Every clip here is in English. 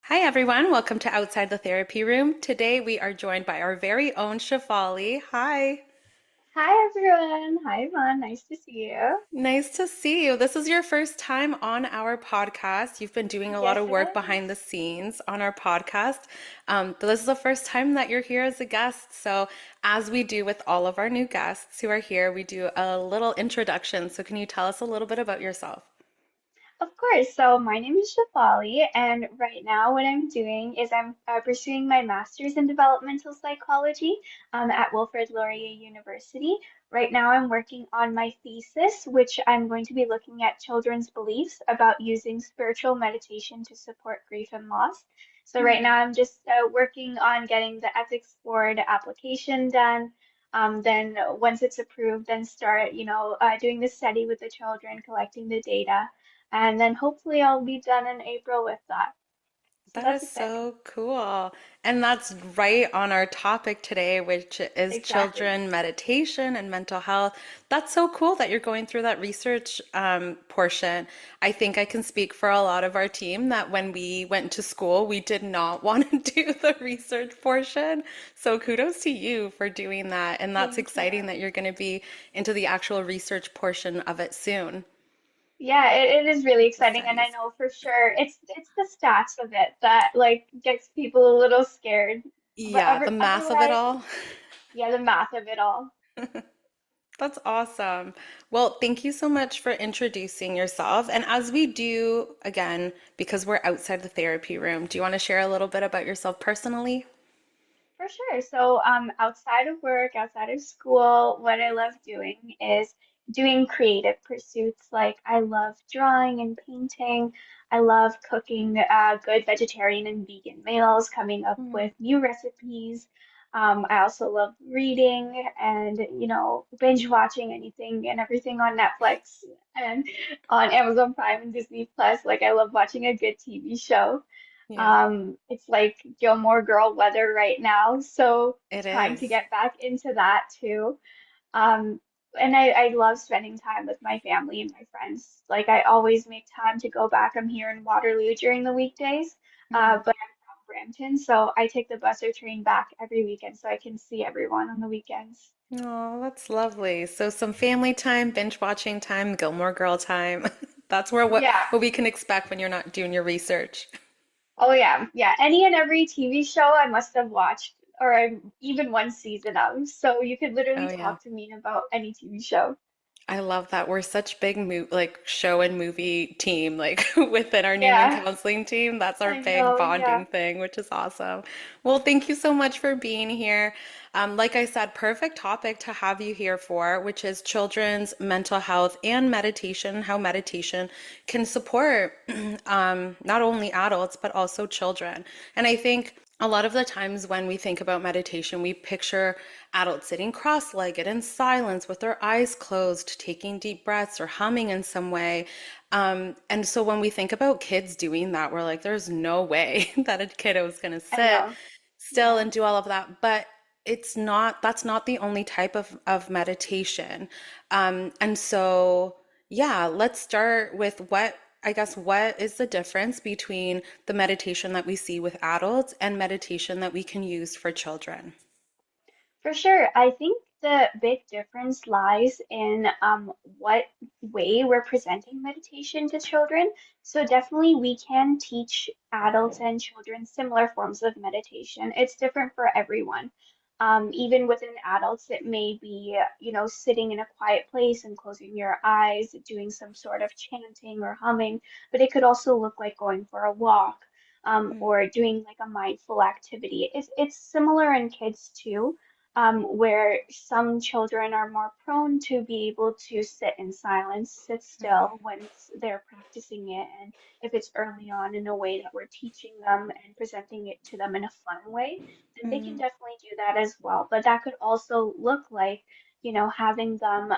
Hi, everyone. Welcome to Outside the Therapy Room. Today we are joined by our very own Shefali. Hi. Hi everyone. Hi Yvonne. Nice to see you. Nice to see you. This is your first time on our podcast. You've been doing a lot Yes, of it work behind the is. scenes on our podcast. But this is the first time that you're here as a guest. So, as we do with all of our new guests who are here, we do a little introduction. So, can you tell us a little bit about yourself? Of course. So my name is Shefali, and right now what I'm doing is I'm pursuing my master's in developmental psychology at Wilfrid Laurier University. Right now I'm working on my thesis, which I'm going to be looking at children's beliefs about using spiritual meditation to support grief and loss. So right now I'm just working on getting the ethics board application done. Then once it's approved, then start, doing the study with the children, collecting the data, and then hopefully I'll be done in April with that. So That that's is exciting. so cool. And that's right on our topic today, which is Exactly. children meditation and mental health. That's so cool that you're going through that research portion. I think I can speak for a lot of our team that when we went to school, we did not want to do the research portion. So kudos to you for doing that. And that's Thank exciting you. that you're going to be into the actual research portion of it soon. Yeah, it is really The exciting, and I studies. know for sure it's the stats of it that like gets people a little scared. But Yeah, the math of it otherwise, all. yeah, the math of it all. That's awesome. Well, thank you so much for introducing yourself. And as we do, again, because we're outside the therapy room, do you want to share a little bit about yourself personally? For sure. So, outside of work, outside of school, what I love doing is doing creative pursuits. Like, I love drawing and painting. I love cooking good vegetarian and vegan meals, coming up Mm. with new recipes. I also love reading and, binge watching anything and everything on Netflix and on Amazon Prime and Disney Plus. Like, I love watching a good TV show. Yeah, It's like Gilmore Girl weather right now, so it trying to is. get back into that too. Um, and I love spending time with my family and my friends. Like I always make time to go back. I'm here in Waterloo during the weekdays, Mm. but I'm from Brampton, so I take the bus or train back every weekend so I can see everyone on the weekends. Oh, that's lovely. So some family time, binge watching time, Gilmore Girl time. That's where Yeah. what we can expect when you're not doing your research. Oh yeah. Yeah. Any and every TV show I must have watched or even one season of. So you could literally Oh yeah. talk to me about any TV show. I love that. We're such big like show and movie team, like within our Newman Yeah, counseling team. That's our I big know. bonding Yeah. thing, which is awesome. Well, thank you so much for being here. Like I said, perfect topic to have you here for, which is children's mental health and meditation, how meditation can support not only adults, but also children. And I think a lot of the times when we think about meditation, we picture adults sitting cross-legged in silence with their eyes closed, taking deep breaths or humming in some way. And so when we think about kids doing that, we're like, there's no way that a kiddo is going to I sit know. still Yeah. and do all of that. But it's not, that's not the only type of meditation. And so, yeah, let's start with I guess, what is the difference between the meditation that we see with adults and meditation that we can use for children? For sure. I think the big difference lies in what way we're presenting meditation to children. So definitely we can teach adults and children similar forms of meditation. It's different for everyone. Even within adults, it may be, sitting in a quiet place and closing your eyes, doing some sort of chanting or humming, but it could also look like going for a walk, or doing like a mindful activity. It's similar in kids too, where some children are more prone to be able to sit in silence, sit still when they're practicing it. And if it's early on in a way that we're teaching them and presenting it to them in a fun way, then they can Mm, definitely do that as well. But that could also look like, having them,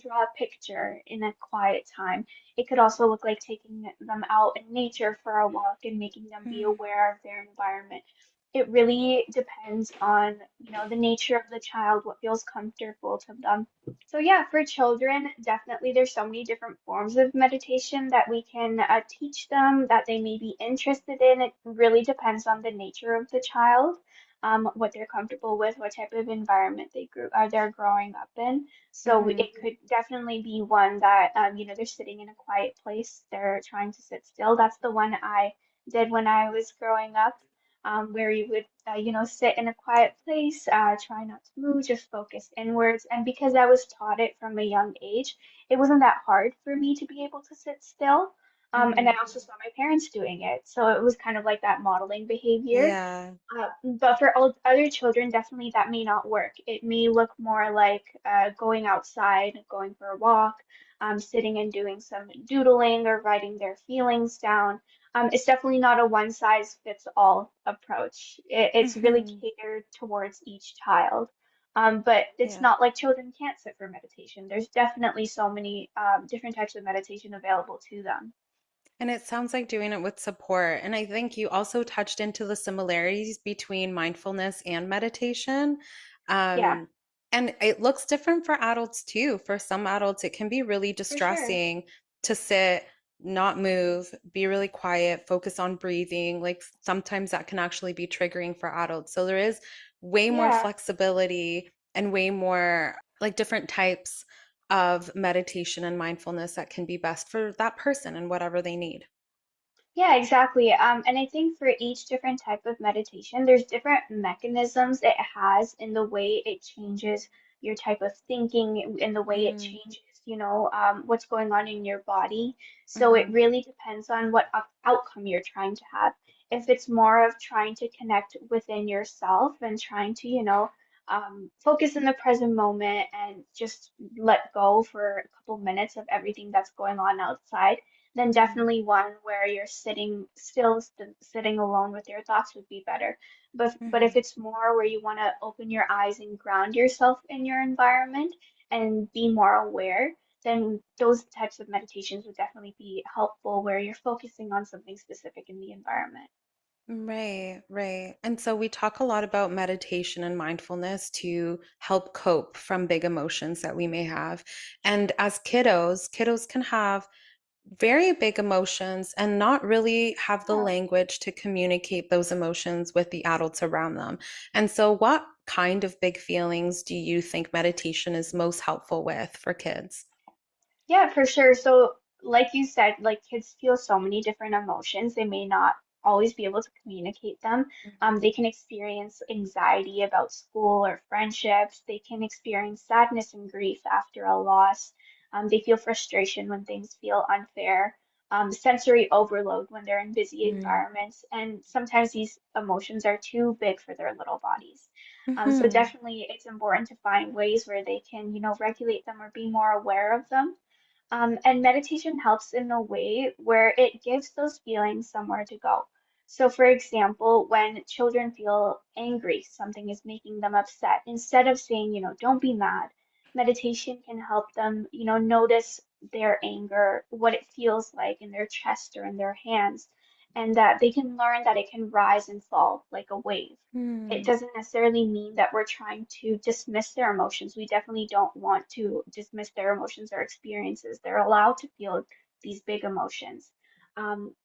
draw a picture in a quiet time. It could also look like taking them out in nature for a walk and making them be mm, aware of their environment. It really depends on, the nature of the child, what feels comfortable to them. So yeah, for children, definitely there's so many different forms of meditation that we can teach them that they may be interested in. It really depends on the nature of the child, what they're comfortable with, what type of environment they're growing up in. So Hmm. it could definitely be one that they're sitting in a quiet place, they're trying to sit still. That's the one I did when I was growing up, where you would, sit in a quiet place, try not to move, just focus inwards. And because I was taught it from a young age, it wasn't that hard for me to be able to sit still. And I Hmm. also saw my parents doing it, so it was kind of like that modeling behavior. Yeah. But for other children, definitely that may not work. It may look more like going outside, going for a walk, sitting and doing some doodling or writing their feelings down. It's definitely not a one size fits all approach. It's really Hmm. catered towards each child. But it's Yeah. not like children can't sit for meditation. There's definitely so many different types of meditation available to them. And it sounds like doing it with support. And I think you also touched into the similarities between mindfulness and meditation. Yeah, Um, and it looks different for adults too. For some adults, it can be really for sure. distressing to sit, not move, be really quiet, focus on breathing. Like sometimes that can actually be triggering for adults. So there is way more Yeah. flexibility and way more like different types of meditation and mindfulness that can be best for that person and whatever they need. Yeah, exactly. And I think for each different type of meditation, there's different mechanisms it has in the way it changes your type of thinking, in the way it Mm, changes, what's going on in your body. So it hmm. really depends on what outcome you're trying to have. If it's more of trying to connect within yourself and trying to, focus in the present moment and just let go for a couple minutes of everything that's going on outside, then Hmm. definitely one where you're sitting still, sitting alone with your thoughts would be better. But if Hmm. it's more where you want to open your eyes and ground yourself in your environment and be more aware, then those types of meditations would definitely be helpful where you're focusing on something specific in the environment. Right, right. And so we talk a lot about meditation and mindfulness to help cope from big emotions that we may have. And as kiddos can have very big emotions and not really have the Yeah. language to communicate those emotions with the adults around them. And so, what kind of big feelings do you think meditation is most helpful with for kids? Yeah, for sure. So, like you said, like kids feel so many different emotions. They may not always be able to communicate them. They can experience anxiety about school or friendships. They can experience sadness and grief after a loss. They feel frustration when things feel unfair. Sensory overload when they're in busy Mm-hmm. environments. And sometimes these emotions are too big for their little bodies. So Mm-hmm. definitely it's important to find ways where they can, regulate them or be more aware of them. And meditation helps in a way where it gives those feelings somewhere to go. So, for example, when children feel angry, something is making them upset, instead of saying, don't be mad, meditation can help them, notice their anger, what it feels like in their chest or in their hands, and that they can learn that it can rise and fall like a wave. It doesn't necessarily mean that we're trying to dismiss their emotions. We definitely don't want to dismiss their emotions or experiences. They're allowed to feel these big emotions.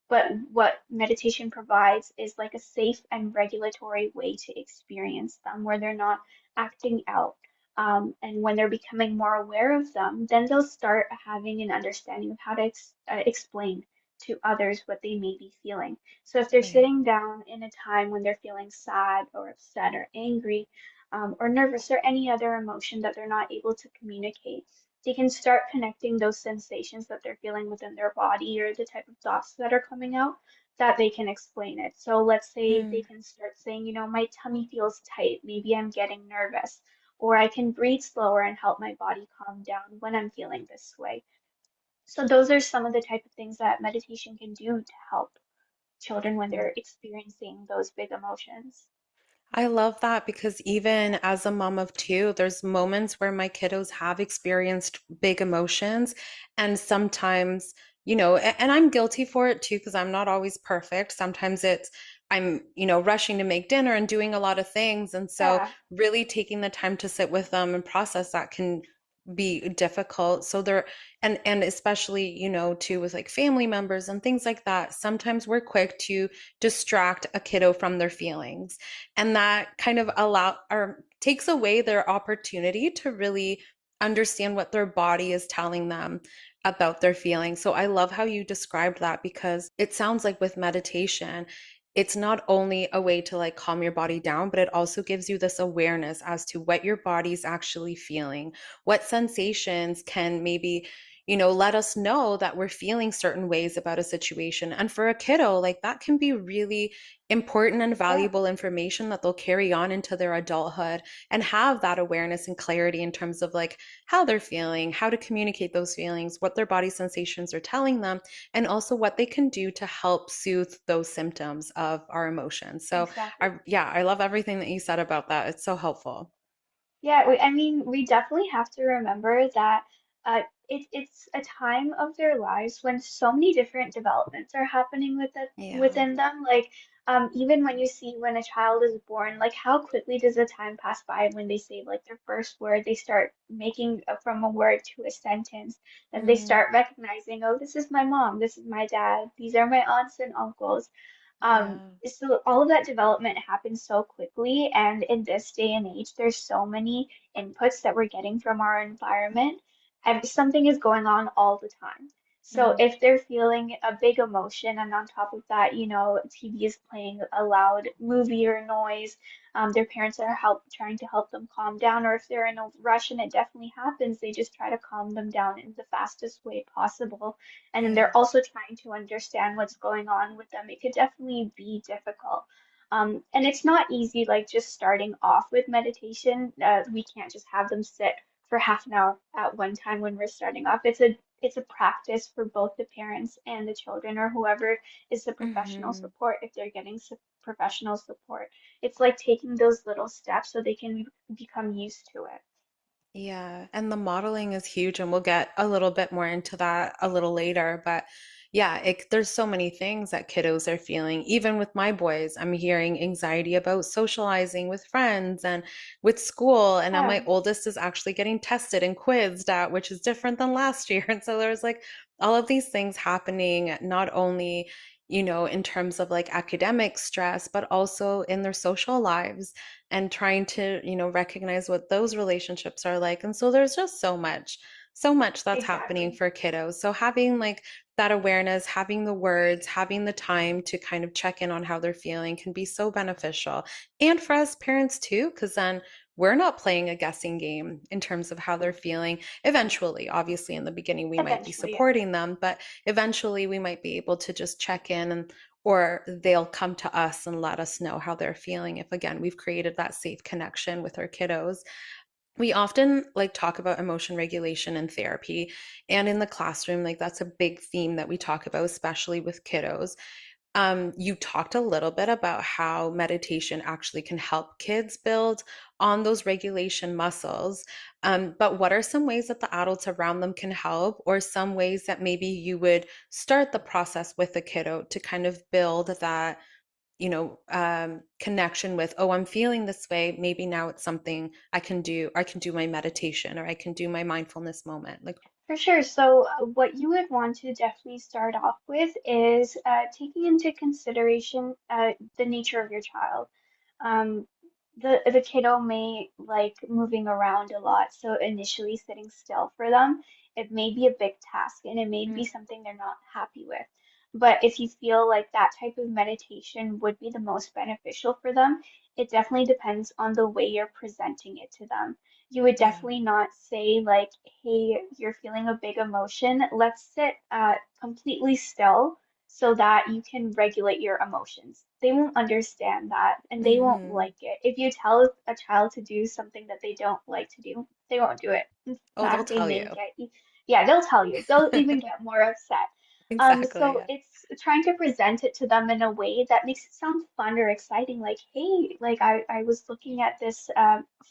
But what meditation provides is like a safe and regulatory way to experience them where they're not acting out. And when they're becoming more aware of them, then they'll start having an understanding of how to explain to others what they may be feeling. So if they're Right. sitting down in a time when they're feeling sad or upset or angry, or nervous or any other emotion that they're not able to communicate, they can start connecting those sensations that they're feeling within their body or the type of thoughts that are coming out, that they can explain it. So let's say they Mm. can start saying, my tummy feels tight, maybe I'm getting nervous, or I can breathe slower and help my body calm down when I'm feeling this way. So those are some of the type of things that meditation can do to help children when they're experiencing those big emotions. I love that because even as a mom of two, there's moments where my kiddos have experienced big emotions. And sometimes, and I'm guilty for it too, because I'm not always perfect. Sometimes it's I'm, rushing to make dinner and doing a lot of things. And so Yeah, really taking the time to sit with them and process that can be difficult. So there, and especially, too, with like family members and things like that, sometimes we're quick to distract a kiddo from their feelings. And that kind of or takes away their opportunity to really understand what their body is telling them about their feelings. So I love how you described that because it sounds like with meditation, it's not only a way to like calm your body down, but it also gives you this awareness as to what your body's actually feeling, what sensations can maybe, let us know that we're feeling certain ways about a situation. And for a kiddo, like that can be really important and yeah, valuable information that they'll carry on into their adulthood and have that awareness and clarity in terms of like how they're feeling, how to communicate those feelings, what their body sensations are telling them, and also what they can do to help soothe those symptoms of our emotions. So exactly. yeah, I love everything that you said about that. It's so helpful. Yeah, I mean, we definitely have to remember that it's a time of their lives when so many different developments are happening Yeah. within them. Like, even when you see when a child is born, like how quickly does the time pass by when they say like their first word, they start making from a word to a sentence, and they Mm, start recognizing, oh, this is my mom, this is my dad, these are my aunts and uncles. yeah. So all of that development happens so quickly, and in this day and age, there's so many inputs that we're getting from our environment, and something is going on all the time. So Mm, if they're feeling a big emotion, and on top of that, TV is playing a loud movie or noise, their parents are trying to help them calm down, or if they're in a rush, and it definitely happens, they just try to calm them down in the fastest way possible, and then yeah. they're also trying to understand what's going on with them. It could definitely be difficult. And it's not easy, like just starting off with meditation. We can't just have them sit for half an hour at one time when we're starting off. It's a practice for both the parents and the children, or whoever is the professional Hmm. support, if they're getting professional support. It's like taking those little steps so they can become used to it. Yeah, and the modeling is huge, and we'll get a little bit more into that a little later. But yeah, there's so many things that kiddos are feeling. Even with my boys, I'm hearing anxiety about socializing with friends and with school. And now Yeah, my oldest is actually getting tested and quizzed at, which is different than last year. And so there's like all of these things happening, not only, in terms of like academic stress, but also in their social lives and trying to, recognize what those relationships are like. And so there's just so much that's happening exactly. for kiddos. So having like that awareness, having the words, having the time to kind of check in on how they're feeling can be so beneficial. And for us parents too, because then we're not playing a guessing game in terms of how they're feeling. Eventually, obviously, in the beginning, we might be Eventually, yeah. supporting them, but eventually we might be able to just check in and or they'll come to us and let us know how they're feeling if again we've created that safe connection with our kiddos. We often like talk about emotion regulation in therapy and in the classroom, like that's a big theme that we talk about, especially with kiddos. You talked a little bit about how meditation actually can help kids build on those regulation muscles. But what are some ways that the adults around them can help, or some ways that maybe you would start the process with a kiddo to kind of build that, connection with, oh, I'm feeling this way. Maybe now it's something I can do. I can do my meditation or I can do my mindfulness moment. Like, For sure. So, what you would want to definitely start off with is taking into consideration the nature of your child. Um, the kiddo may like moving around a lot, so initially sitting still for them, it may be a big task and it may be mm, something they're not happy with. But if you feel like that type of meditation would be the most beneficial for them, it definitely depends on the way you're presenting it to them. You would yeah. definitely not say like, hey, you're feeling a big emotion. Let's sit completely still so that you can regulate your emotions. They won't understand that and they won't Hmm. like it. If you tell a child to do something that they don't like to do, they won't do it. In Oh, they'll fact, they tell may you. get, yeah, they'll tell you. They'll even get more upset. Exactly. So Yeah. it's trying to present it to them in a way that makes it sound fun or exciting. Like, hey, like I was looking at this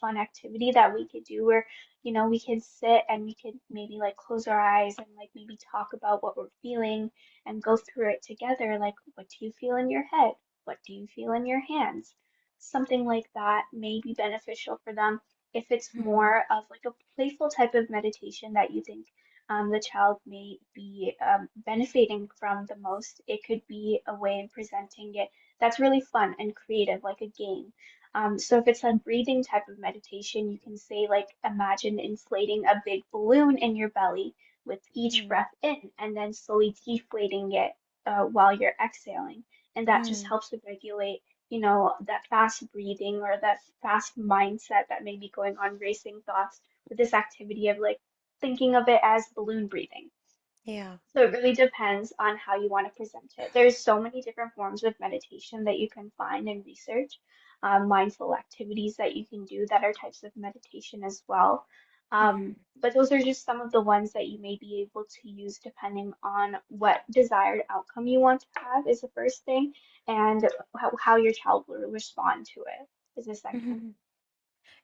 fun activity that we could do where, we could sit and we could maybe like close our eyes and like maybe talk about what we're feeling and go through it together. Like, what do you feel in your head? what do you feel in your hands? Something like that may be beneficial for them. If it's Hmm. more of like a playful type of meditation that you think the child may be benefiting from the most, it could be a way of presenting it that's really fun and creative, like a game. So if it's a breathing type of meditation, you can say like imagine inflating a big balloon in your belly with each Hmm. breath in and then slowly deflating it while you're exhaling. And that just Hmm. helps to regulate, that fast breathing or that fast mindset that may be going on, racing thoughts with this activity of like thinking of it as balloon breathing. Yeah. So it really depends on how you want to present it. There's so many different forms of meditation that you can find and research, mindful activities that you can do that are types of meditation as well. Hmm. But those are just some of the ones that you may be able to use depending on what desired outcome you want to have is the first thing, and how your child will respond to it is the second. Hmm.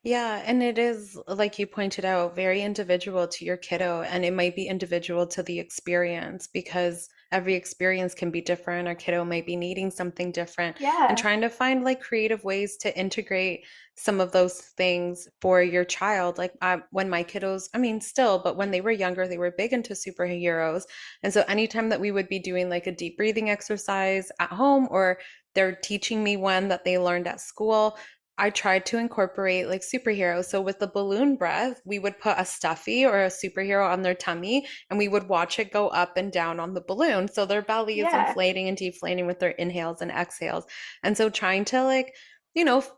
Yeah, and it is, like you pointed out, very individual to your kiddo, and it might be individual to the experience because every experience can be different. Our kiddo might be needing something different, and Yeah, trying to find like creative ways to integrate some of those things for your child. Like when my kiddos, I mean, still, but when they were younger, they were big into superheroes. And so anytime that we would be doing like a deep breathing exercise at home, or they're teaching me one that they learned at school, I tried to incorporate like superheroes. So with the balloon breath, we would put a stuffy or a superhero on their tummy and we would watch it go up and down on the balloon. So their belly is yeah, inflating and deflating with their inhales and exhales. And so trying to like,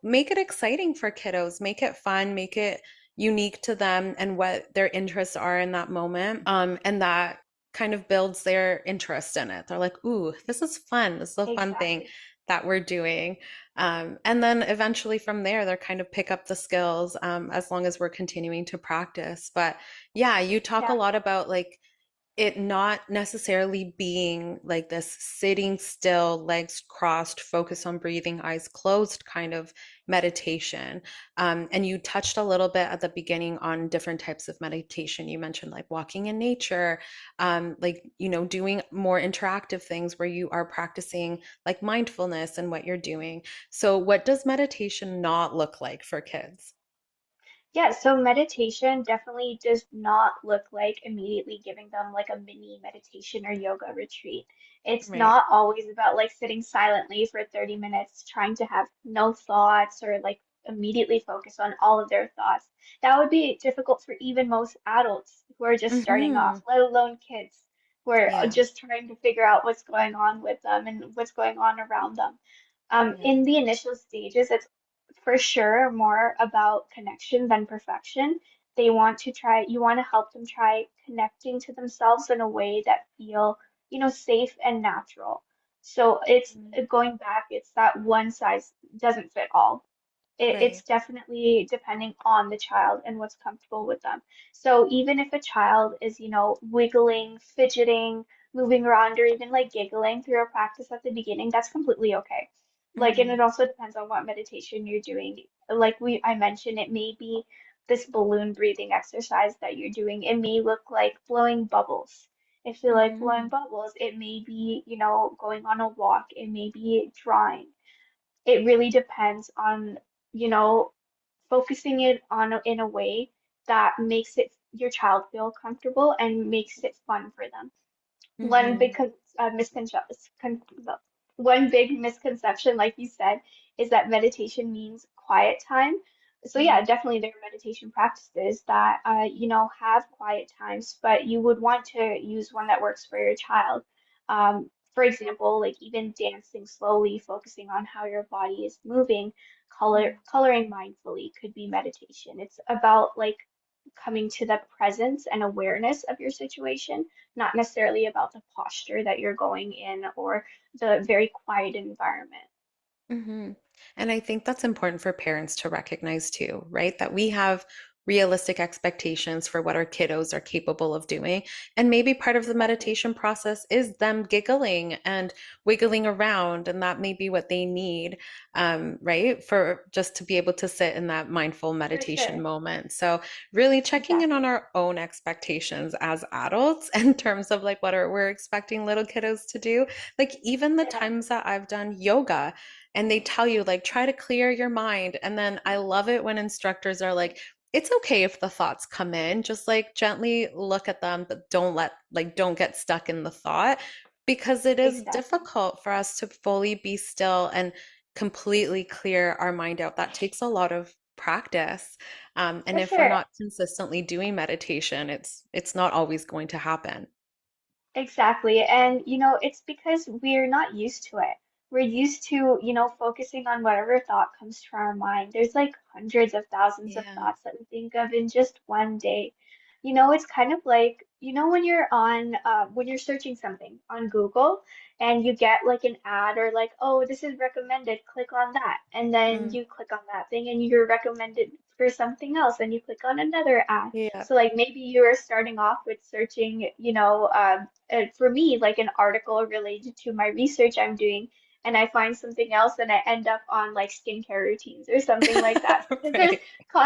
make it exciting for kiddos, make it fun, make it unique to them and what their interests are in that moment. And that kind of builds their interest in it. They're like, ooh, this is fun. This is a fun thing exactly. that we're doing. And then eventually from there, they're kind of pick up the skills as long as we're continuing to practice. But yeah, you talk a Yeah. lot about like it not necessarily being like this sitting still, legs crossed, focus on breathing, eyes closed kind of meditation. And you touched a little bit at the beginning on different types of meditation. You mentioned like walking in nature, like, doing more interactive things where you are practicing like mindfulness and what you're doing. So, what does meditation not look like for kids? Yeah, so meditation definitely does not look like immediately giving them like a mini meditation or yoga retreat. It's Right. not always about like sitting silently for 30 minutes trying to have no thoughts or like immediately focus on all of their thoughts. That would be difficult for even most adults who are just starting Mm-hmm. off, let alone kids who are Yeah. just trying to figure out what's going on with them and what's going on around them. Yeah. In the initial stages, it's for sure more about connection than perfection. They want to try, you want to help them try connecting to themselves in a way that feel, safe and natural. So it's Mhm. going back, it's that one size doesn't fit all. It's Right. definitely depending on the child and what's comfortable with them. So even if a child is, wiggling, fidgeting, moving around, or even like giggling through a practice at the beginning, that's completely okay. Like, and Mm-hmm. it also depends on what meditation you're doing. Like I mentioned, it may be this balloon breathing exercise that you're doing. It may look like blowing bubbles. If you like blowing Mm-hmm. bubbles, it may be, going on a walk. It may be drawing. It really depends on, you know, focusing it on in a way that makes it your child feel comfortable and makes it fun for them. One Mm-hmm. big one big misconception, like you said, is that meditation means quiet time. So yeah, Mm-hmm. definitely there are meditation practices that have quiet times, but you would want to use one that works for your child. For example, like even dancing slowly, focusing on how your body is moving, coloring mindfully could be meditation. It's about like coming to the presence and awareness of your situation, not necessarily about the posture that you're going in or the very quiet environment. Mm-hmm. And I think that's important for parents to recognize too, right? That we have realistic expectations for what our kiddos are capable of doing. And maybe part of the Exactly. meditation process is them giggling and wiggling around, and that may be what they need, right? For just to be able to sit in that mindful For meditation sure. moment. So really checking in on Exactly. our own expectations as adults in terms of like what we're expecting little kiddos to do. Like even the Yeah. times that I've done yoga. and they tell you like try to clear your mind. And then I love it when instructors are like, it's okay if the thoughts come in, just like gently look at them, but don't get stuck in the thought because it is Exactly. difficult for us to fully be still and completely clear our mind out. That takes a lot of practice. And For if we're sure. not consistently doing meditation, it's not always going to happen. Exactly. And, it's because we're not used to it. We're used to, focusing on whatever thought comes to our mind. There's like hundreds of thousands of Yeah. thoughts that we think of in just one day. It's kind of like, when you're searching something on Google and you get like an ad or like, oh, this is recommended, click on that. And then Mm, you click on that thing and you're recommended for something else and you click on another ad. yeah. So like maybe you are starting off with searching, for me, like an article related to my research I'm doing, and I find something else and I end up on like skincare routines or something like that because there's Right.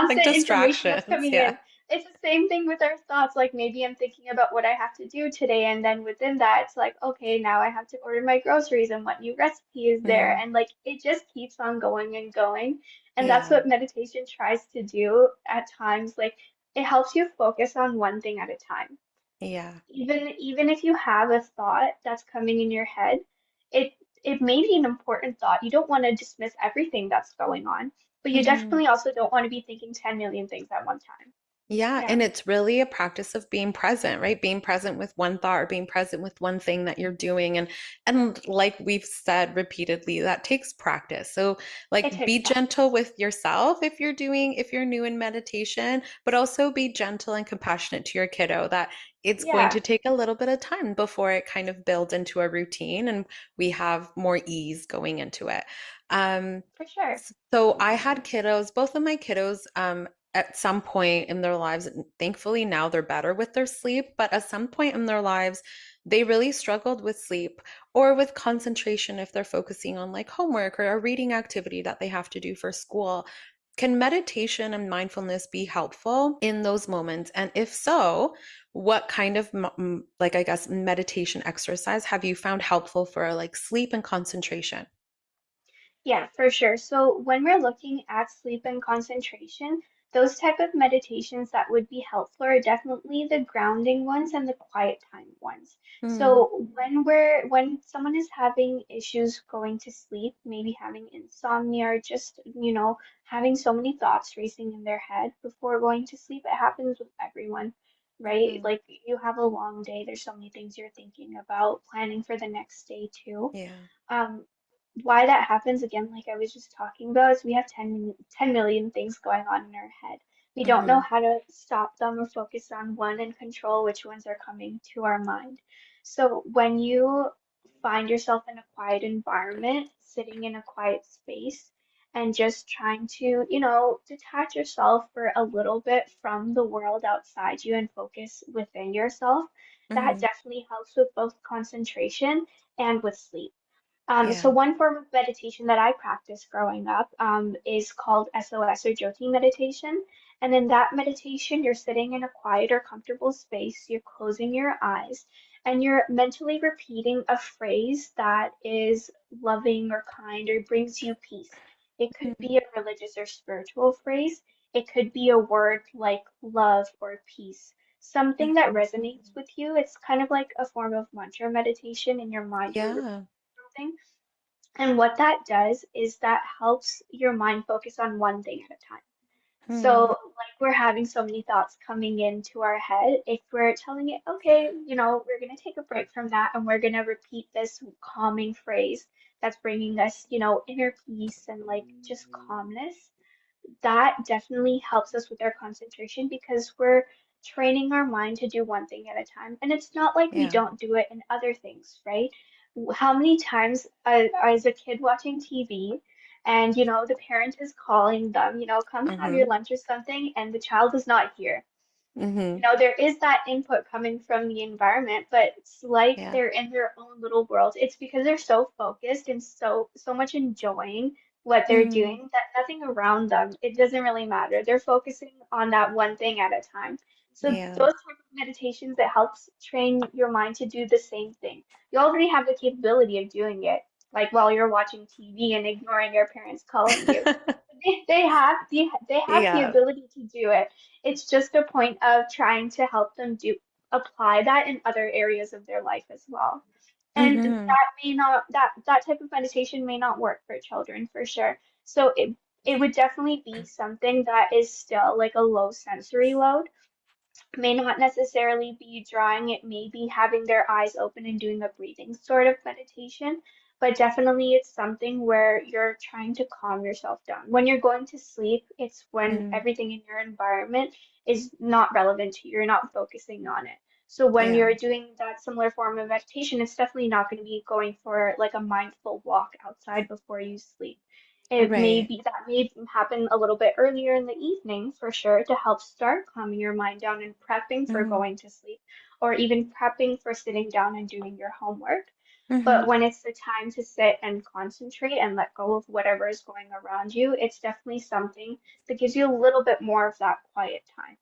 Like constant information that's distractions. coming Yeah. in. It's the same thing with our thoughts. Like maybe I'm thinking about what I have to do today, and then within that, it's like, okay, now I have to order my groceries and what new recipe is there. Mm, And like it just keeps on going and going. And that's yeah. what meditation tries to do at times. Like it helps you focus on one thing at a time. Yeah. Even if you have a thought that's coming in your head, it it may be an important thought. You don't want to dismiss everything that's going on, but you Mhm. definitely also don't want to be thinking 10 million things at one time. Yeah, Yeah, and it's really a practice of being present, right? Being present with one thought or being present with one thing that you're doing. And like we've said repeatedly, that takes practice. So it like takes be practice. gentle with yourself if you're new in meditation, but also be gentle and compassionate to your kiddo that it's going Yeah, to take a little bit of time before it kind of builds into a routine and we have more ease going into it. Um, for sure. so I had kiddos, both of my kiddos, at some point in their lives, and thankfully now they're better with their sleep, but at some point in their lives, they really struggled with sleep or with concentration if they're focusing on like homework or a reading activity that they have to do for school. Can meditation and mindfulness be helpful in those moments? And if so, what kind of like I guess meditation exercise have you found helpful for like sleep and concentration? Yeah, for sure. So when we're looking at sleep and concentration, those type of meditations that would be helpful are definitely the grounding ones and the quiet time ones. Mm, So when someone is having issues going to sleep, maybe having insomnia or just, having so many thoughts racing in their head before going to sleep, it happens with everyone, right? mhm. Like you have a long day, there's so many things you're thinking about, planning for the next day too. Yeah. Um, why that happens again, like I was just talking about, is we have 10 million things going on in our head. We don't know Hmm. how to stop them or focus on one and control which ones are coming to our mind. So when you find yourself in a quiet environment, sitting in a quiet space, and just trying to, detach yourself for a little bit from the world outside you and focus within yourself, that Hmm. definitely helps with both concentration and with sleep. So Yeah. one form of meditation that I practiced growing up is called SOS or Jyoti meditation. And in that meditation, you're sitting in a quiet or comfortable space, you're closing your eyes, and you're mentally repeating a phrase that is loving or kind or brings you peace. It could Mhm. be a religious or spiritual phrase. It could be a word like love or peace, something that Mhm. resonates with you. It's kind of like a form of mantra meditation in your mind. You're Yeah. something. And what that does is that helps your mind focus on one thing at a time. So, Hmm. like we're having so many thoughts coming into our head, if we're telling it, okay, we're going to take a break from that and we're going to repeat this calming phrase that's bringing us, inner peace and like just calmness, that definitely helps us with our concentration because we're training our mind to do one thing at a time. And it's not like we Yeah. don't do it in other things, right? How many times as a kid watching TV and the parent is calling them, come have your Hmm. lunch or something, and the child is not here. Hmm. There is that input coming from the environment, but it's like Yeah. they're in their own little world. It's because they're so focused and so much enjoying what they're Mm. doing that nothing around them, it doesn't really matter. They're focusing on that one thing at a time. So Yeah. those type of meditations, it helps train your mind to do the same thing. You already have the capability of doing it. like while you're watching TV and ignoring your parents calling you. They have the Yeah. ability to do it. It's just a point of trying to help them do apply that in other areas of their life as well. And Hmm. that type of meditation may not work for children for sure. So it would definitely be something that is still like a low sensory load, may not necessarily be drawing, it may be having their eyes open and doing a breathing sort of meditation, but definitely it's something where you're trying to calm yourself down. When you're going to sleep, it's when Mm. everything in your environment is not relevant to you, you're not focusing on it. So when Yeah. you're doing that similar form of meditation, it's definitely not going to be going for like a mindful walk outside before you sleep. It may Right. be that may happen a little bit earlier in the evening for sure to help start calming your mind down and prepping for Mm. going to sleep, or even prepping for sitting down and doing your homework. Hmm. But when it's the time to sit and concentrate and let go of whatever is going around you, it's definitely something that gives you a little bit more of that quiet time.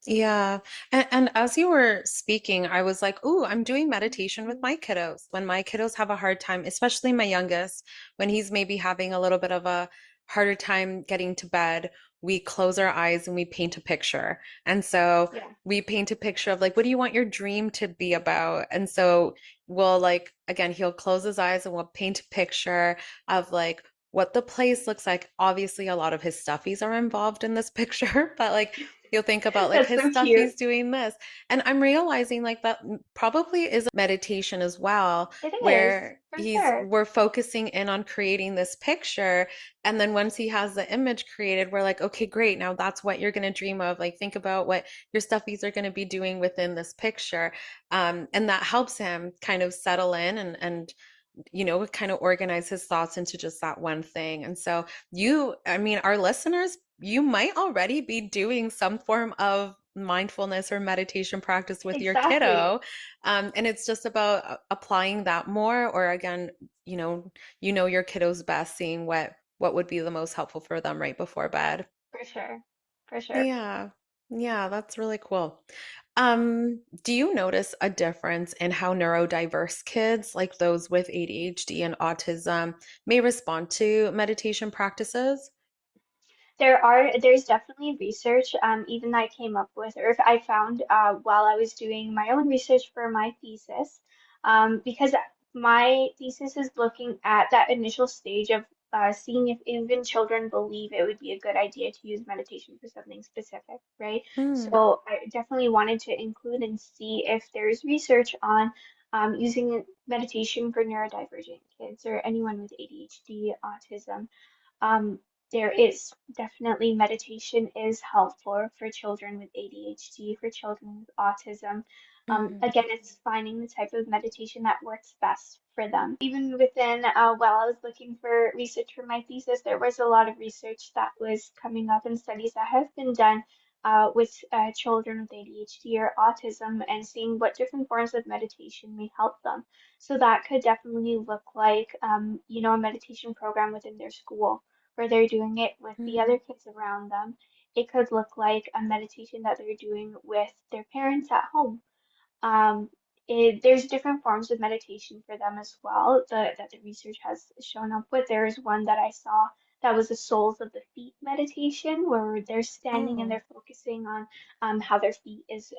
Yeah. And as you were speaking, I was like, "Ooh, I'm doing meditation with my kiddos. When my kiddos have a hard time, especially my youngest, when he's maybe having a little bit of a harder time getting to bed, we close our eyes and we paint a picture. And so Yeah, we paint a picture of like, what do you want your dream to be about? And so we'll like, again, he'll close his eyes and we'll paint a picture of like what the place looks like. Obviously, a lot of his stuffies are involved in this picture, but like you'll think about like that's his so stuff cute. he's doing this. And I'm realizing like that probably is a meditation as well, It is, where for he's sure. we're focusing in on creating this picture. And then once he has the image created, we're like, okay, great. Now that's what you're going to dream of. Like think about what your stuffies are going to be doing within this picture. And that helps him kind of settle in and kind of organize his thoughts into just that one thing. And so I mean, our listeners, you might already be doing some form of mindfulness or meditation practice with your Exactly. kiddo. And it's just about applying that more, or again, you know, your kiddos best, seeing what would be the most helpful for them right before bed. For sure. For sure. Yeah. Yeah, that's really cool. Do you notice a difference in how neurodiverse kids, like those with ADHD and autism, may respond to meditation practices? There's definitely research, even that I came up with, or if I found while I was doing my own research for my thesis, because my thesis is looking at that initial stage of seeing if even children believe it would be a good idea to use meditation for something specific, right? Mm, So I definitely wanted to include and see if there's research on using meditation for neurodivergent kids or anyone with ADHD, autism. Um, there is definitely meditation is helpful for children with ADHD, for children with autism. mhm, Again, it's finding the type of meditation that works best for them. Even within, while I was looking for research for my thesis, there was a lot of research that was coming up and studies that have been done with children with ADHD or autism and seeing what different forms of meditation may help them. So that could definitely look like, a meditation program within their school where they're doing it with the mm, other kids around them. It could look like a meditation that they're doing with their parents at home. Um, there's different forms of meditation for them as well that the research has shown up with. There is one that I saw that was the soles of the feet meditation, where they're standing and oh, they're focusing on how their feet is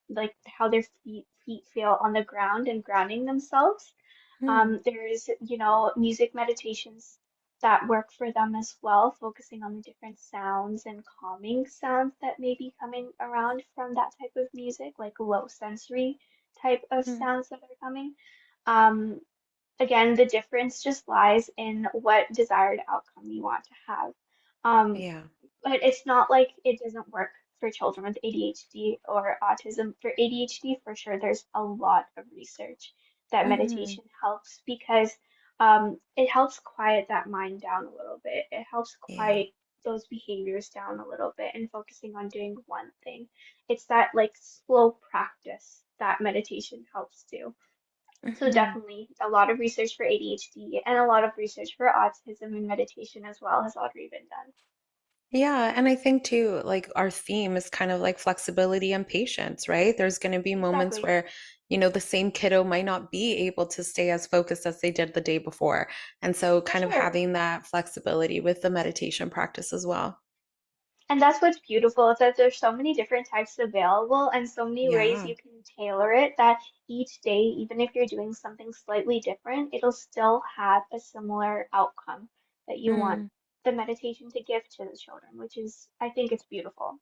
like how their feet feel on the ground and grounding themselves. mm, There's, music meditations that work for them as well, focusing on the different sounds and calming sounds that may be coming around from that type of music, like low sensory type of mm, sounds that are coming. Um, Again, the difference just lies in what desired outcome you want to have. Um, yeah. but it's not like it doesn't work for children with ADHD or autism. For ADHD, for sure, there's a lot of research that Hmm. meditation helps because it helps quiet that mind down a little bit. It helps Yeah. quiet those behaviors down a little bit and focusing on doing one thing. It's that like slow practice that meditation helps do. So Hmm. definitely a lot of research for ADHD and a lot of research for autism and meditation as well has already been done. Yeah, and I think too, like our theme is kind of like flexibility and patience, right? There's going to be moments Exactly. where the same kiddo might not be able to stay as focused as they did the day before. And so For kind of sure. having that flexibility with the meditation practice as well. And that's what's beautiful is that there's so many different types available and so many ways Yeah. you can tailor it that each day, even if you're doing something slightly different, it'll still have a similar outcome that you want Mm. the meditation to give to the children, which is, I think it's beautiful.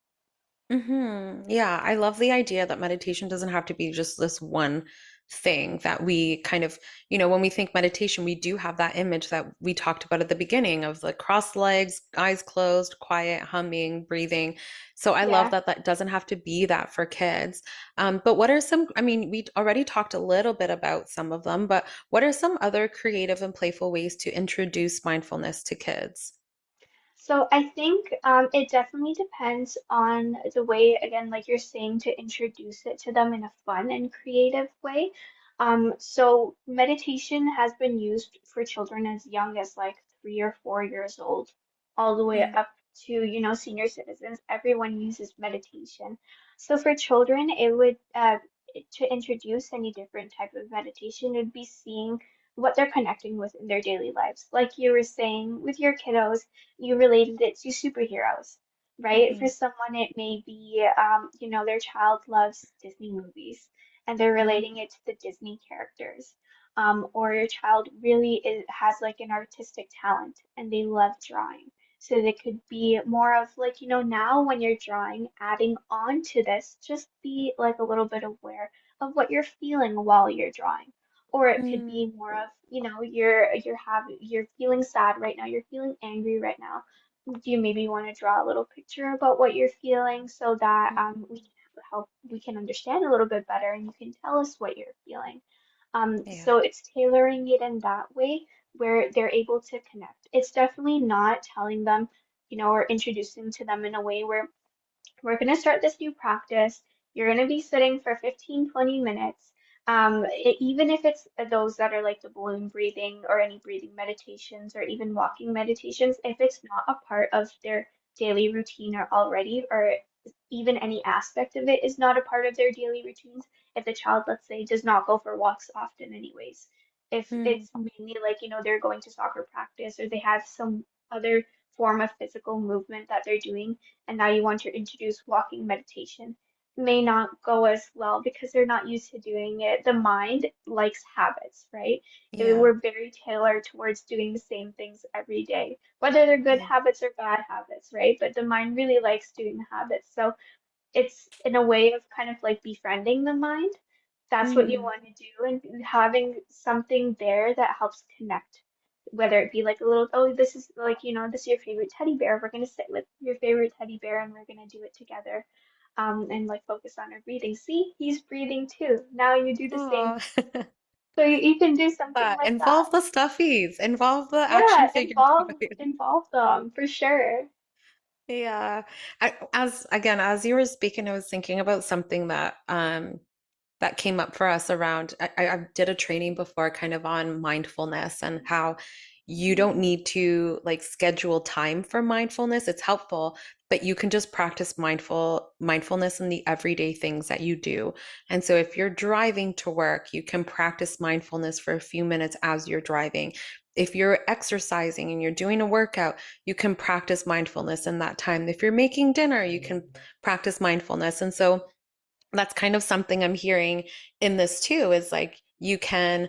Yeah, I love the idea that meditation doesn't have to be just this one thing that we kind of, when we think meditation, we do have that image that we talked about at the beginning of the crossed legs, eyes closed, quiet, humming, breathing. So I love Yeah. that that doesn't have to be that for kids. But what are some, I mean, we already talked a little bit about some of them, but what are some other creative and playful ways to introduce mindfulness to kids? So I think it definitely depends on the way, again, like you're saying, to introduce it to them in a fun and creative way. So meditation has been used for children as young as like 3 or 4 years old, all the way Mm, up to, senior citizens. Everyone uses meditation. So for children, it would to introduce any different type of meditation, it would be seeing what they're connecting with in their daily lives. Like you were saying with your kiddos you related it to superheroes, right? For mhm, someone, it may be, their child loves Disney movies and they're mm, relating it to the Disney characters. Or your child really has like an artistic talent and they love drawing. So they could be more of like, now when you're drawing, adding on to this, just be like a little bit aware of what you're feeling while you're drawing. Or it could mm, be more of, you're feeling sad right now, you're feeling angry right now. Do you maybe want to draw a little picture about what you're feeling so that mm. we can understand a little bit better and you can tell us what you're feeling. Yeah. So it's tailoring it in that way where they're able to connect. It's definitely not telling them, or introducing to them in a way where we're going to start this new practice. You're going to be sitting for 15, 20 minutes. Even if it's those that are like the balloon breathing or any breathing meditations or even walking meditations, if it's not a part of their daily routine or already, or even any aspect of it is not a part of their daily routines, if the child, let's say, does not go for walks often anyways, if Mm, it's mainly like, they're going to soccer practice or they have some other form of physical movement that they're doing and now you want to introduce walking meditation may not go as well because they're not used to doing it. The mind likes habits, right? yeah. We're very tailored towards doing the same things every day, whether they're good Yeah. habits or bad habits, right? But the mind really likes doing the habits. So it's in a way of kind of like befriending the mind. That's what you Mm, want to do, and having something there that helps connect. Whether it be like a little, oh, this is like, this is your favorite teddy bear. We're gonna sit with your favorite teddy bear and we're gonna do it together. And like focus on our breathing. See, he's breathing too. Now you do the same. oh, So you can do something like that. involve the stuffies, involve the action Yeah, figure toys. involve them for sure. Yeah. As again, as you were speaking, I was thinking about something that came up for us around I did a training before kind of on mindfulness and how you don't need to like schedule time for mindfulness. It's helpful, but you can just practice mindfulness in the everyday things that you do. And so if you're driving to work, you can practice mindfulness for a few minutes as you're driving. If you're exercising and you're doing a workout, you can practice mindfulness in that time. If you're making dinner, you can practice mindfulness. And so that's kind of something I'm hearing in this too is like you can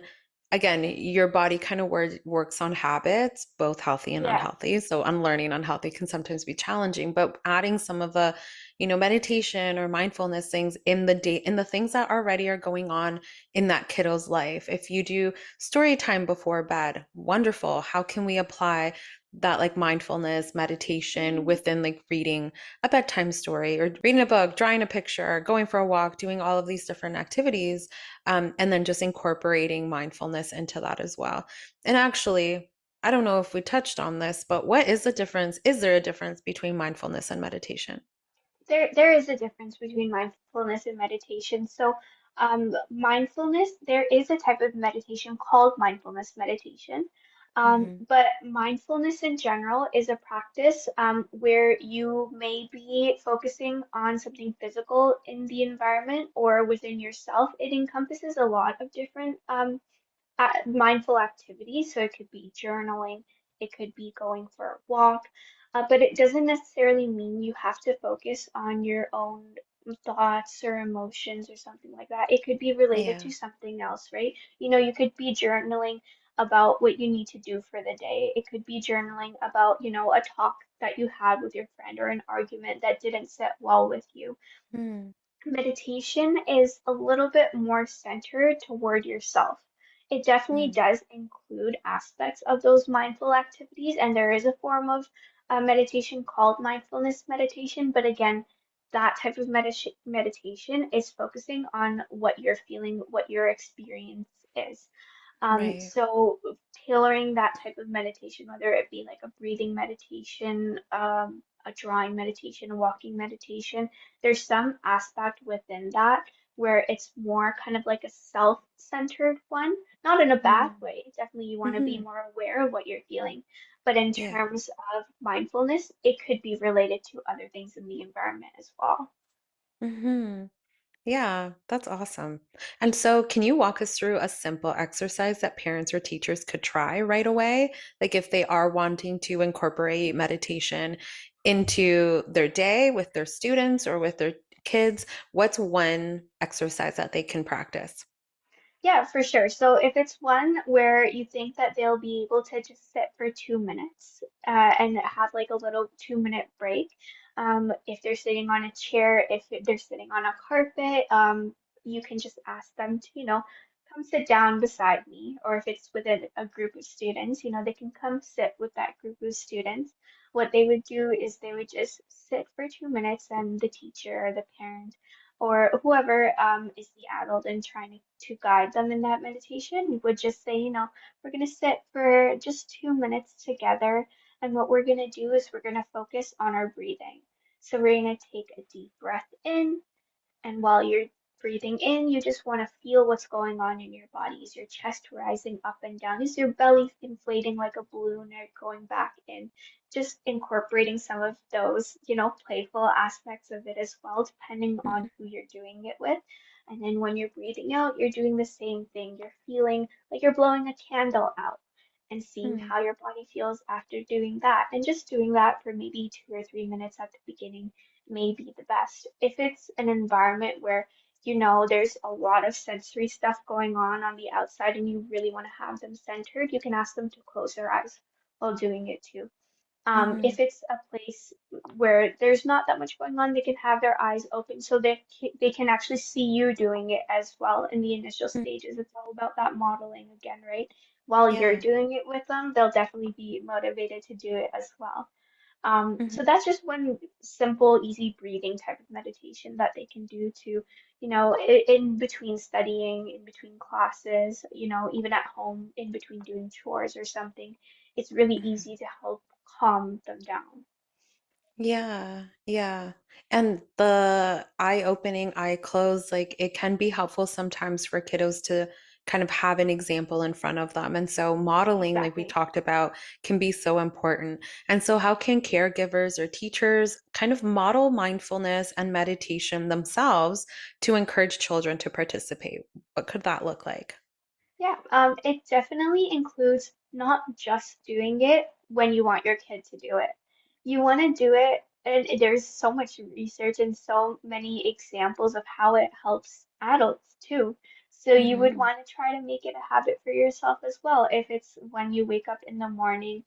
again your body kind of works on habits both healthy and Yeah. unhealthy, so unlearning unhealthy can sometimes be challenging, but adding some of the meditation or mindfulness things in the day in the things that already are going on in that kiddo's life. If you do story time before bed, wonderful. How can we apply that like mindfulness meditation Mhm. within like reading a bedtime story or reading a book, drawing a picture, going for a walk, doing all of these different activities, and then just incorporating mindfulness into that as well. And actually, I don't know if we touched on this, but what is the difference? Is there a difference between mindfulness and meditation? There is a difference between mindfulness and meditation. So, mindfulness, there is a type of meditation called mindfulness meditation. Hmm. But mindfulness in general is a practice where you may be focusing on something physical in the environment or within yourself. It encompasses a lot of different mindful activities. So it could be journaling, it could be going for a walk, but it doesn't necessarily mean you have to focus on your own thoughts or emotions or something like that. It could be related Yeah. to something else, right? You know, you could be journaling about what you need to do for the day. It could be journaling about, you know, a talk that you had with your friend or an argument that didn't sit well with you. Mm. Meditation is a little bit more centered toward yourself. It definitely Mm. does include aspects of those mindful activities, and there is a form of meditation called mindfulness meditation. But again, that type of meditation is focusing on what you're feeling, what your experience is. Right. So tailoring that type of meditation, whether it be like a breathing meditation, a drawing meditation, a walking meditation, there's some aspect within that where it's more kind of like a self-centered one, not in a bad Mm. way. Definitely you want to be Hmm. more aware of what you're feeling. But in Yeah. terms of mindfulness, it could be related to other things in the environment as well. Hmm. Yeah, that's awesome. And so, can you walk us through a simple exercise that parents or teachers could try right away? Like if they are wanting to incorporate meditation into their day with their students or with their kids, what's one exercise that they can practice? Yeah, for sure. So if it's one where you think that they'll be able to just sit for 2 minutes and have like a little 2 minute break, if they're sitting on a chair, if they're sitting on a carpet, you can just ask them to, you know, come sit down beside me. Or if it's within a group of students, you know, they can come sit with that group of students. What they would do is they would just sit for 2 minutes and the teacher or the parent or whoever is the adult and trying to guide them in that meditation would just say, you know, we're going to sit for just 2 minutes together. And what we're going to do is we're going to focus on our breathing. So we're going to take a deep breath in and while you're breathing in, you just want to feel what's going on in your body. Is your chest rising up and down? Is your belly inflating like a balloon or going back in? Just incorporating some of those, you know, playful aspects of it as well, depending on Mhm. who you're doing it with. And then when you're breathing out, you're doing the same thing. You're feeling like you're blowing a candle out and seeing Mm. how your body feels after doing that. And just doing that for maybe 2 or 3 minutes at the beginning may be the best. If it's an environment where you know there's a lot of sensory stuff going on the outside and you really want to have them centered, you can ask them to close their eyes while doing it too. Mhm. If it's a place where there's not that much going on, they can have their eyes open so they can actually see you doing it as well in the initial Mm. stages. It's all about that modeling again, right? While you're Yeah. doing it with them, they'll definitely be motivated to do it as well. So Mhm. that's just one simple, easy breathing type of meditation that they can do to, you know, in between studying, in between classes, you know, even at home, in between doing chores or something. It's really Mhm. easy to help calm them down. Yeah, yeah. And the eye opening, eye closed, like it can be helpful sometimes for kiddos to kind of have an example in front of them. And so modeling, like we Exactly. talked about, can be so important. And so how can caregivers or teachers kind of model mindfulness and meditation themselves to encourage children to participate? What could that look like? Yeah, it definitely includes not just doing it when you want your kid to do it. You want to do it, and there's so much research and so many examples of how it helps adults too. So you would Hmm. want to try to make it a habit for yourself as well. If it's when you wake up in the morning,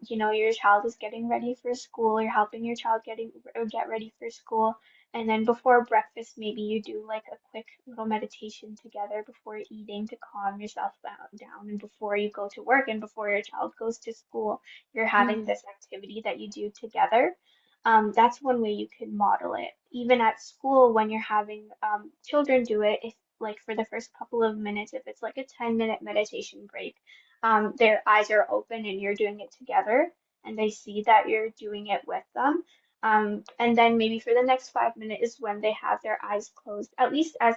you know, your child is getting ready for school, you're helping your child get ready for school. And then before breakfast, maybe you do like a quick little meditation together before eating to calm yourself down. And before you go to work and before your child goes to school, you're having Mm. this activity that you do together. That's one way you can model it. Even at school, when you're having children do it, if like for the first couple of minutes, if it's like a 10-minute meditation break, their eyes are open and you're doing it together, and they see that you're doing it with them and then maybe for the next 5 minutes is when they have their eyes closed, at least as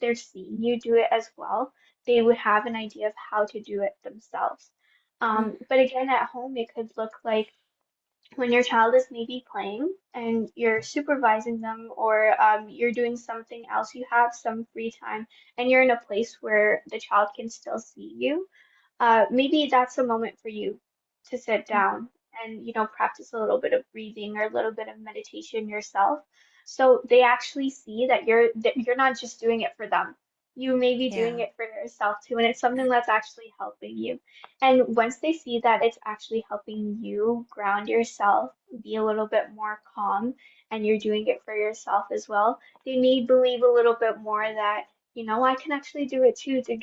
they're seeing you do it as well, they would have an idea of how to do it themselves. But again, at home, it could look like when your child is maybe playing and you're supervising them, or you're doing something else, you have some free time and you're in a place where the child can still see you, maybe that's a moment for you to sit down and, practice a little bit of breathing or a little bit of meditation yourself. So they actually see that you're not just doing it for them. You may be doing Yeah. it for yourself too, and it's something that's actually helping you. And once they see that it's actually helping you ground yourself, be a little bit more calm, and you're doing it for yourself as well, they may believe a little bit more that I can actually do it too to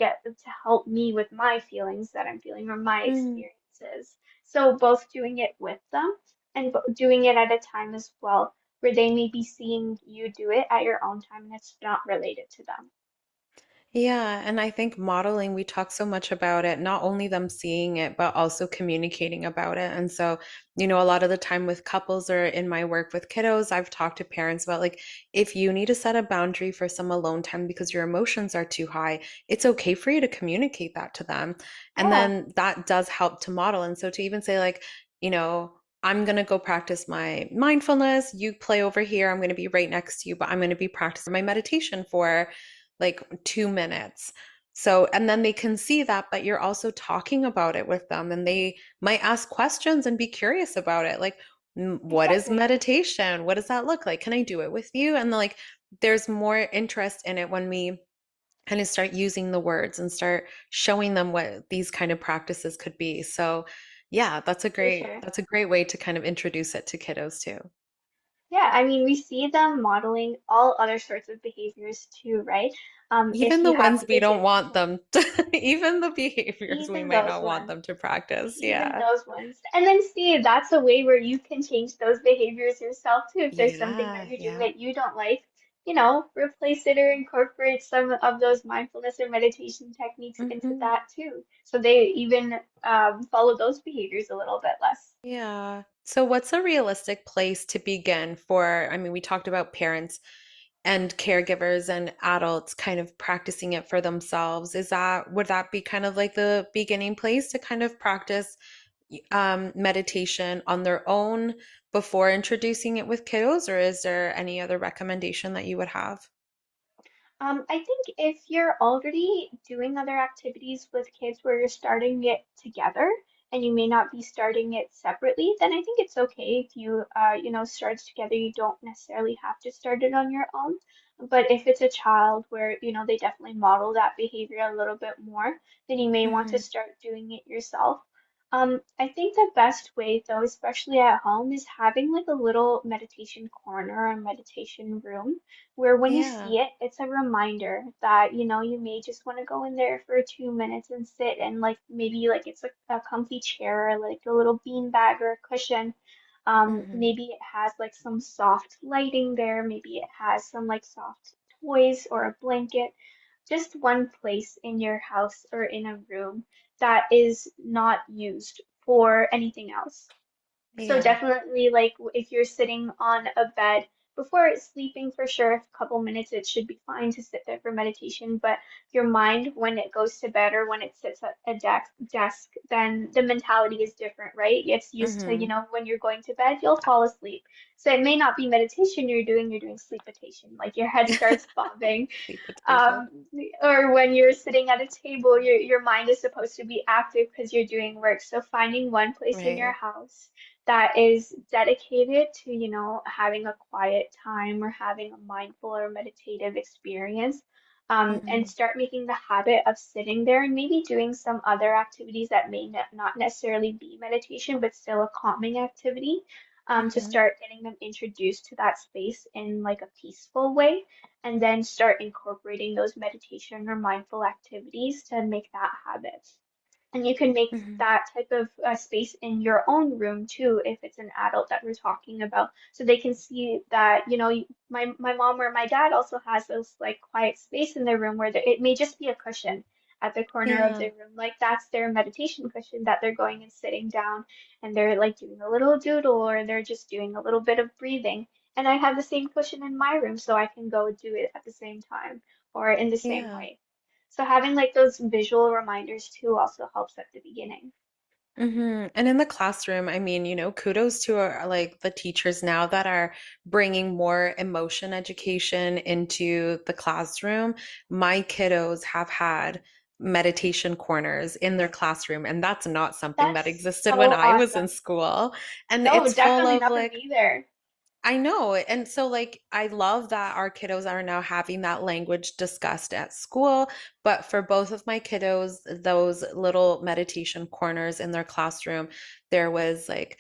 help me with my feelings that I'm feeling or my Mm. experiences. So both doing it with them and doing it at a time as well where they may be seeing you do it at your own time and it's not related to them. Yeah, and I think modeling, we talk so much about it, not only them seeing it, but also communicating about it. And so, a lot of the time with couples or in my work with kiddos, I've talked to parents about like, if you need to set a boundary for some alone time because your emotions are too high, it's okay for you to communicate that to them. And Yeah, then that does help to model. And so to even say, like, you know, I'm going to go practice my mindfulness. You play over here. I'm going to be right next to you, but I'm going to be practicing my meditation for like 2 minutes. So, and then they can see that, but you're also talking about it with them and they might ask questions and be curious about it. Like, what is exactly. meditation? What does that look like? Can I do it with you? And like, there's more interest in it when we kind of start using the words and start showing them what these kind of practices could be. So, yeah, For sure. that's a great way to kind of introduce it to kiddos too. Yeah, I mean, we see them modeling all other sorts of behaviors too, right? If Even the you have ones like we a don't gym want session, them to, even the behaviors we even might those not want ones. them to practice. Even Yeah. those ones. And then see, that's a way where you can change those behaviors yourself too. If there's something that Yeah, you're doing yeah. that you don't like, replace it or incorporate some of those mindfulness or meditation techniques into Hmm. that too. So they even follow those behaviors a little bit less. Yeah. So what's a realistic place to begin for, I mean, we talked about parents and caregivers and adults kind of practicing it for themselves. Would that be kind of like the beginning place to kind of practice meditation on their own before introducing it with kiddos, or is there any other recommendation that you would have? I think if you're already doing other activities with kids where you're starting it together and you may not be starting it separately, then I think it's okay if you start together. You don't necessarily have to start it on your own. But if it's a child where, they definitely model that behavior a little bit more, then you may want to Hmm. start doing it yourself. I think the best way though, especially at home, is having like a little meditation corner or meditation room where when you Yeah. see it, it's a reminder that, you may just want to go in there for 2 minutes and sit and like maybe like it's a comfy chair or like a little bean bag or a cushion. Hmm. Maybe it has like some soft lighting there. Maybe it has some like soft toys or a blanket. Just one place in your house or in a room that is not used for anything else. So Yeah. definitely, like if you're sitting on a bed before sleeping, for sure, a couple minutes, it should be fine to sit there for meditation. But your mind, when it goes to bed or when it sits at a desk, then the mentality is different, right? It's used to, Hmm. when you're going to bed, you'll fall asleep. So it may not be meditation you're doing sleepitation. Like your head starts bobbing, Sleepitation. um, or when you're sitting at a table, your mind is supposed to be active because you're doing work. So finding one place in your Right. house that is dedicated to, having a quiet time or having a mindful or meditative experience. And Hmm. start making the habit of sitting there and maybe doing some other activities that may not necessarily be meditation, but still a calming activity. To Hmm. start getting them introduced to that space in like a peaceful way and then start incorporating those meditation or mindful activities to make that habit. And you can make Hmm. that type of space in your own room too, if it's an adult that we're talking about, so they can see that, my mom or my dad also has this like quiet space in their room where it may just be a cushion at the corner of Yeah. their room. Like that's their meditation cushion that they're going and sitting down and they're like doing a little doodle or they're just doing a little bit of breathing. And I have the same cushion in my room so I can go do it at the same time or in the same Yeah. way. So having like those visual reminders too also helps at the beginning. And in the classroom, I mean, kudos to like the teachers now that are bringing more emotion education into the classroom. My kiddos have had meditation corners in their classroom, and that's not something that That's existed when so I was in awesome. school. And No, it's full definitely of not for like me either. I know. And so, like, I love that our kiddos are now having that language discussed at school. But for both of my kiddos, those little meditation corners in their classroom, there was like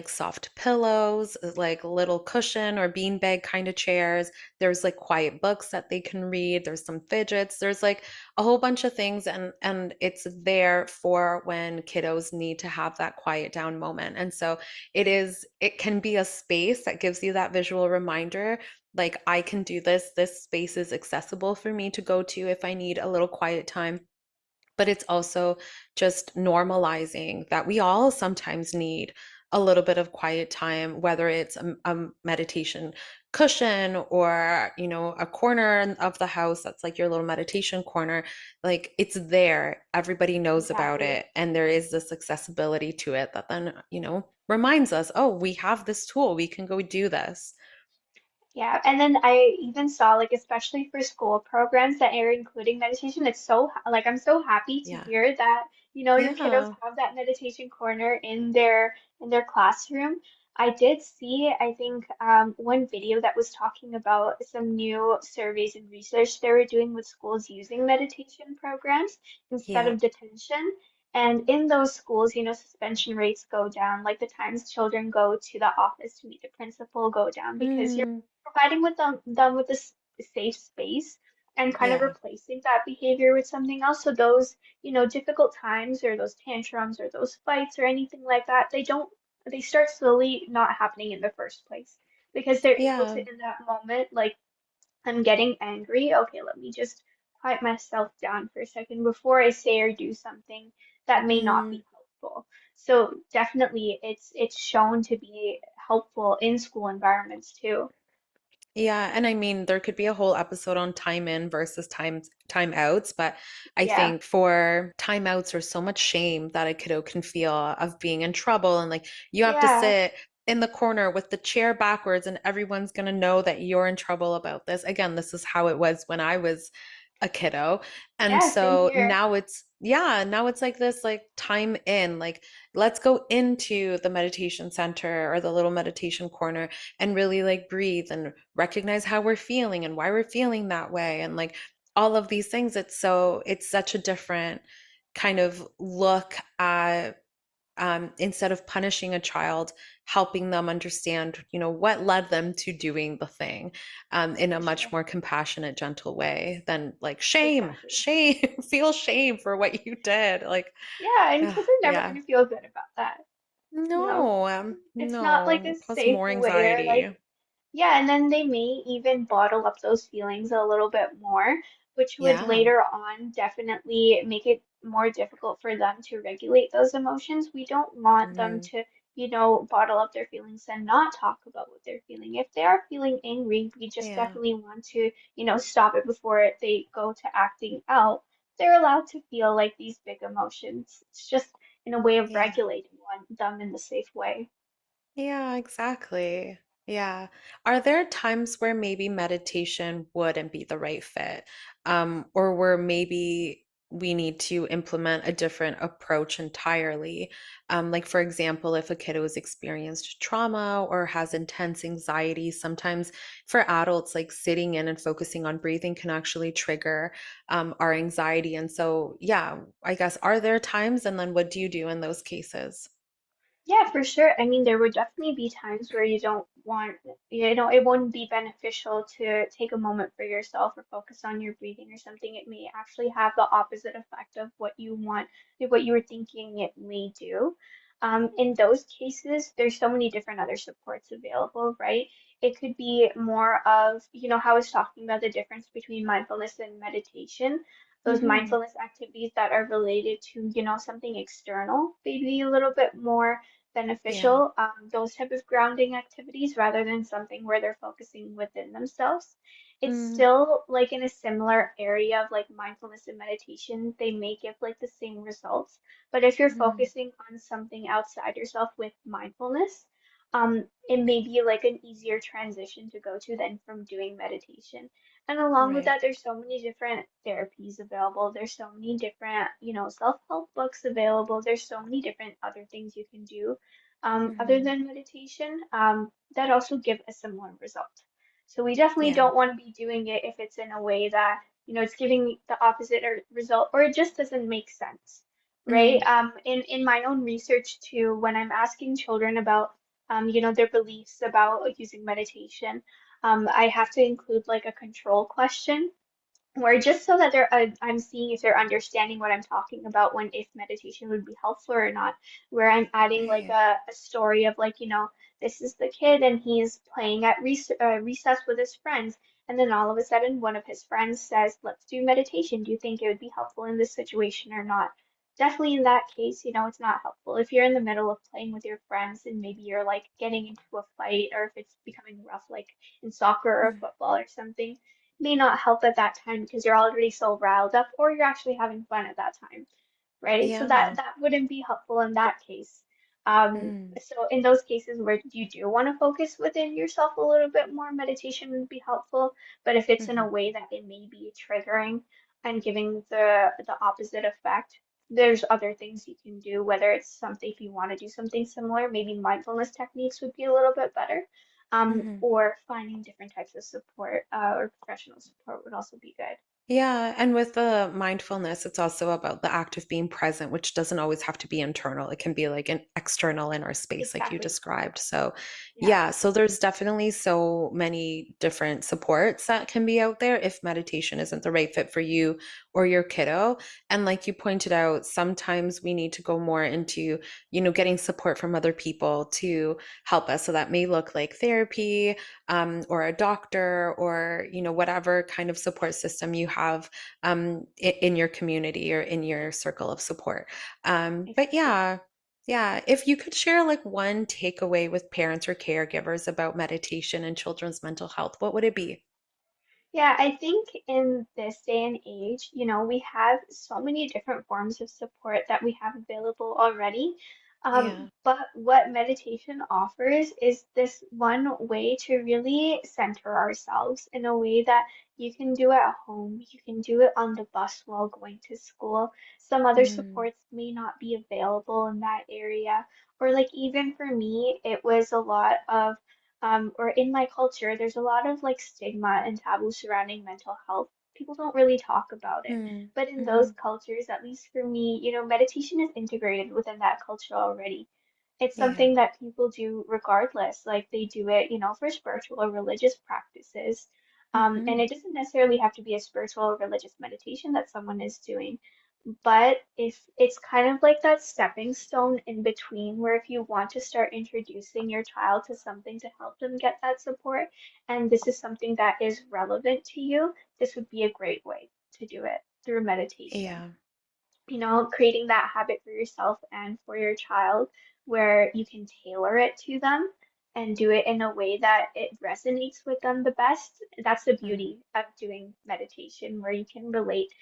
soft pillows, like little cushion or beanbag kind of chairs. There's like quiet books that they can read. There's some fidgets. There's like a whole bunch of things, and it's there for when kiddos need to have that quiet down moment. And so it can be a space that gives you that visual reminder, like I can do this. This space is accessible for me to go to if I need a little quiet time. But it's also just normalizing that we all sometimes need a little bit of quiet time, whether it's a meditation cushion or, a corner of the house that's like your little meditation corner. Like it's there. Everybody knows about Exactly. it. And there is this accessibility to it that then, reminds us, oh, we have this tool. We can go do this. Yeah, and then I even saw like especially for school programs that are including meditation, it's so like I'm so happy to Yeah. hear that, your kiddos Yeah. have that meditation corner in their classroom. I did see, I think, one video that was talking about some new surveys and research they were doing with schools using meditation programs instead Yeah. of detention. And in those schools, suspension rates go down, like the times children go to the office to meet the principal go down because you're Mm, providing them with this safe space and kind of yeah. replacing that behavior with something else. So those, difficult times or those tantrums or those fights or anything like that, they start slowly not happening in the first place because they're able Yeah. to, in that moment, like, I'm getting angry. Okay, let me just quiet myself down for a second before I say or do something that may not Mm. be helpful. So definitely it's shown to be helpful in school environments too. Yeah, and I mean there could be a whole episode on time in versus time outs, but I Yeah. think for time outs there's so much shame that a kiddo can feel of being in trouble and like you have to Yeah. sit in the corner with the chair backwards and everyone's gonna know that you're in trouble about this. Again, this is how it was when I was a kiddo. And Yeah, same so here. now it's like this like time in, like let's go into the meditation center or the little meditation corner and really like breathe and recognize how we're feeling and why we're feeling that way and like all of these things. It's such a different kind of look at instead of punishing a child, helping them understand, what led them to doing the thing in a For much sure. more compassionate, gentle way than like shame, Exactly. shame, feel shame for what you did. Like, Yeah, and kids are never yeah, going to feel good about that. You know, no, it's not like no, a cause safe more where like anxiety. yeah, and then they may even bottle up those feelings a little bit more, which would Yeah, later on definitely make it more difficult for them to regulate those emotions. We don't want them hmm, to, bottle up their feelings and not talk about what they're feeling. If they are feeling angry, we just yeah, definitely want to, stop it before they go to acting out. They're allowed to feel like these big emotions. It's just in a way of yeah. regulating them in the safe way. Yeah, exactly. Yeah. Are there times where maybe meditation wouldn't be the right fit? Or where maybe we need to implement a different approach entirely? Like, for example, if a kid has experienced trauma or has intense anxiety, sometimes for adults, like sitting in and focusing on breathing can actually trigger our anxiety. And so, yeah, I guess, are there times? And then what do you do in those cases? Yeah, for sure. I mean, there would definitely be times where you don't want, it wouldn't be beneficial to take a moment for yourself or focus on your breathing or something. It may actually have the opposite effect of what you want, what you were thinking it may do. In those cases, there's so many different other supports available, right? It could be more of, how I was talking about the difference between mindfulness and meditation. Those Hmm. mindfulness activities that are related to, something external, maybe a little bit more Yeah. beneficial, those type of grounding activities rather than something where they're focusing within themselves. It's Mm, still like in a similar area of like mindfulness and meditation, they may give like the same results. But if you're mm, focusing on something outside yourself with mindfulness, it may be like an easier transition to go to than from doing meditation. And along with right. that, there's so many different therapies available. There's so many different, self-help books available. There's so many different other things you can do, other Mm, than meditation, that also give a similar result. So we definitely yeah. don't want to be doing it if it's in a way that, it's giving the opposite or result, or it just doesn't make sense, right? Mm, In my own research too, when I'm asking children about, their beliefs about using meditation, I have to include like a control question or just so that I'm seeing if they're understanding what I'm talking about when if meditation would be helpful or not, where I'm adding like right. a story of like, this is the kid and he's playing at recess with his friends. And then all of a sudden, one of his friends says, let's do meditation. Do you think it would be helpful in this situation or not? Definitely in that case, it's not helpful. If you're in the middle of playing with your friends and maybe you're like getting into a fight or if it's becoming rough, like in soccer or Mm, football or something, may not help at that time because you're already so riled up or you're actually having fun at that time, right? So yeah. that wouldn't be helpful in that case. Um, Mm, so in those cases where you do want to focus within yourself a little bit more, meditation would be helpful. But if it's in a mhm, way that it may be triggering and giving the opposite effect, there's other things you can do, whether it's something if you want to do something similar, maybe mindfulness techniques would be a little bit better. mhm. Or finding different types of support, or professional support would also be good. Yeah, and with the mindfulness, it's also about the act of being present, which doesn't always have to be internal. It can be like an external inner space, like you Exactly. described. So, Yeah, yeah, so there's definitely so many different supports that can be out there if meditation isn't the right fit for you or your kiddo. And like you pointed out, sometimes we need to go more into, getting support from other people to help us. So that may look like therapy, or a doctor or whatever kind of support system you have in your community or in your circle of support. But exactly. yeah, if you could share like one takeaway with parents or caregivers about meditation and children's mental health, what would it be? Yeah, I think in this day and age, we have so many different forms of support that we have available already. Yeah. But what meditation offers is this one way to really center ourselves in a way that you can do at home, you can do it on the bus while going to school. Some other Mm, supports may not be available in that area. Or like even for me, it was a lot of or in my culture, there's a lot of like stigma and taboo surrounding mental health. People don't really talk about it. mm, But in those mm, cultures, at least for me, meditation is integrated within that culture already. It's yeah. something that people do regardless. Like they do it, for spiritual or religious practices. And Hmm. it doesn't necessarily have to be a spiritual or religious meditation that someone is doing. But if it's kind of like that stepping stone in between, where if you want to start introducing your child to something to help them get that support, and this is something that is relevant to you, this would be a great way to do it through meditation. Yeah. Creating that habit for yourself and for your child where you can tailor it to them and do it in a way that it resonates with them the best. That's the Mm, beauty of doing meditation, where you can relate